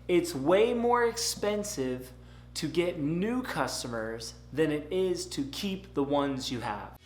It's way more expensive to get new customers than it is to keep the ones you have.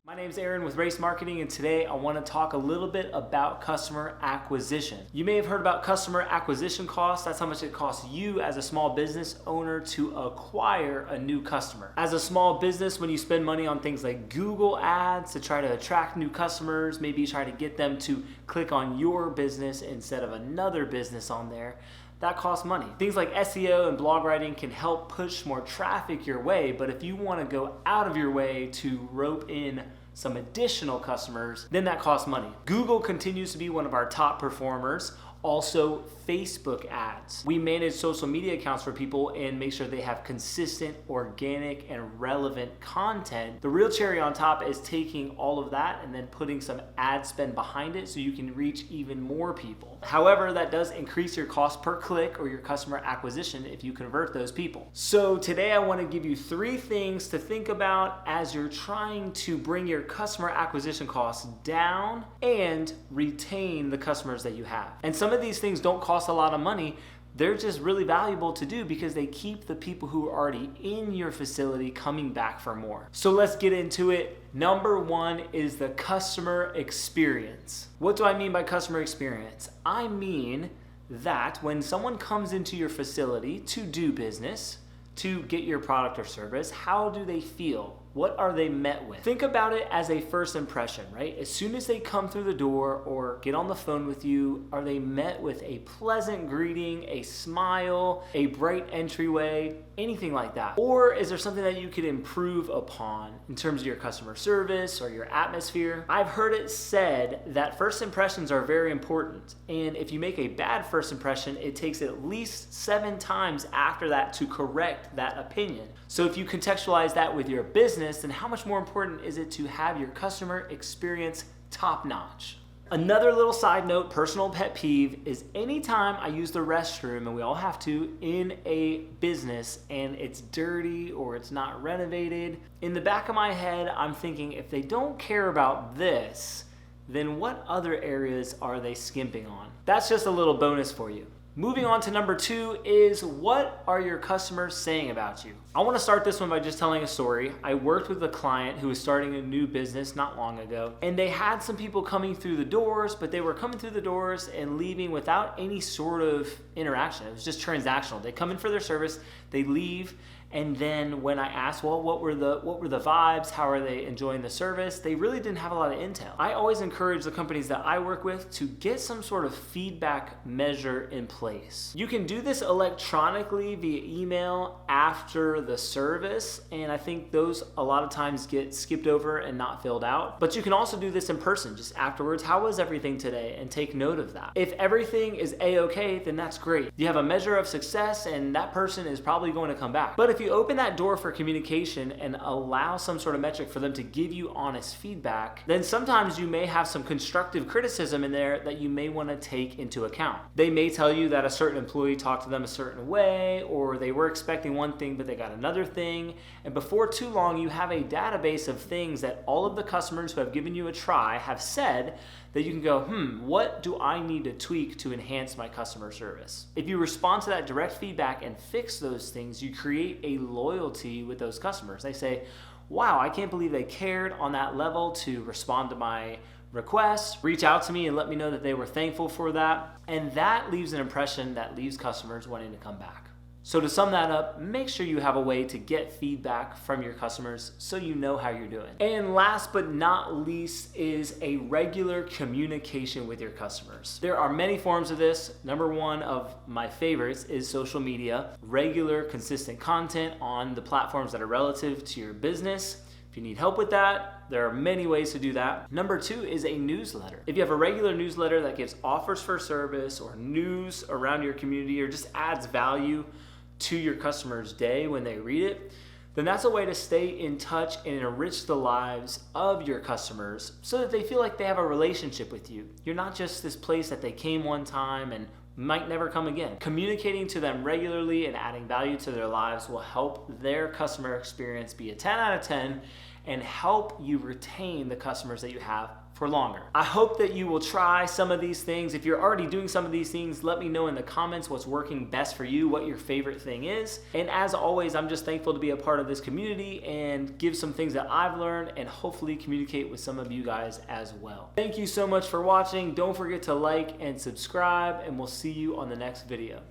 My name's Aaron with Race Marketing, and today I want to talk a little bit about customer acquisition. You may have heard about customer acquisition costs. That's how much it costs you as a small business owner to acquire a new customer. As a small business, when you spend money on things like Google ads to try to attract new customers, maybe you try to get them to click on your business instead of another business on there, that costs money. Things like SEO and blog writing can help push more traffic your way, but if you want to go out of your way to rope in some additional customers, then that costs money. Google continues to be one of our top performers. Also, Facebook ads. We manage social media accounts for people and make sure they have consistent, organic, and relevant content. The real cherry on top is taking all of that and then putting some ad spend behind it so you can reach even more people. However, that does increase your cost per click or your customer acquisition if you convert those people. So today I want to give you 3 things to think about as you're trying to bring your customer acquisition costs down and retain the customers that you have. And some of these things don't cost a lot of money. They're just really valuable to do because they keep the people who are already in your facility coming back for more. So let's get into it. Number 1 is the customer experience. What do I mean by customer experience? I mean that when someone comes into your facility to do business, to get your product or service, how do they feel? What are they met with? Think about it as a first impression, right? As soon as they come through the door or get on the phone with you, are they met with a pleasant greeting, a smile, a bright entryway, anything like that? Or is there something that you could improve upon in terms of your customer service or your atmosphere? I've heard it said that first impressions are very important. And if you make a bad first impression, it takes at least 7 times after that to correct that opinion. So if you contextualize that with your business, then how much more important is it to have your customer experience top-notch? Another little side note, personal pet peeve, is anytime I use the restroom, and we all have to, in a business and it's dirty or it's not renovated, in the back of my head, I'm thinking, if they don't care about this, then what other areas are they skimping on? That's just a little bonus for you. Moving on to number 2 is, what are your customers saying about you? I want to start this one by just telling a story. I worked with a client who was starting a new business not long ago, and they had some people coming through the doors, but they were coming through the doors and leaving without any sort of interaction. It was just transactional. They come in for their service, they leave, and then when I asked, well, what were the vibes? How are they enjoying the service? They really didn't have a lot of intel. I always encourage the companies that I work with to get some sort of feedback measure in place. You can do this electronically via email after the service, and I think those a lot of times get skipped over and not filled out. But you can also do this in person, just afterwards. How was everything today? And take note of that. If everything is a-okay, then that's great. You have a measure of success, and that person is probably going to come back. But if you open that door for communication and allow some sort of metric for them to give you honest feedback, then sometimes you may have some constructive criticism in there that you may want to take into account. They may tell you that a certain employee talked to them a certain way, or they were expecting one thing but they got another thing, and before too long you have a database of things that all of the customers who have given you a try have said that you can go, what do I need to tweak to enhance my customer service? If you respond to that direct feedback and fix those things, you create a loyalty with those customers. They say, wow, I can't believe they cared on that level to respond to my request, reach out to me and let me know that they were thankful for that. And that leaves an impression that leaves customers wanting to come back. So to sum that up, make sure you have a way to get feedback from your customers so you know how you're doing. And last but not least is a regular communication with your customers. There are many forms of this. Number 1 of my favorites is social media. Regular, consistent content on the platforms that are relative to your business. If you need help with that, there are many ways to do that. Number 2 is a newsletter. If you have a regular newsletter that gives offers for service or news around your community or just adds value to your customers' day when they read it, then that's a way to stay in touch and enrich the lives of your customers so that they feel like they have a relationship with you. You're not just this place that they came one time and might never come again. Communicating to them regularly and adding value to their lives will help their customer experience be a 10 out of 10 and help you retain the customers that you have for longer. I hope that you will try some of these things. If you're already doing some of these things, let me know in the comments what's working best for you, what your favorite thing is. And as always, I'm just thankful to be a part of this community and give some things that I've learned and hopefully communicate with some of you guys as well. Thank you so much for watching. Don't forget to like and subscribe, and we'll see you on the next video.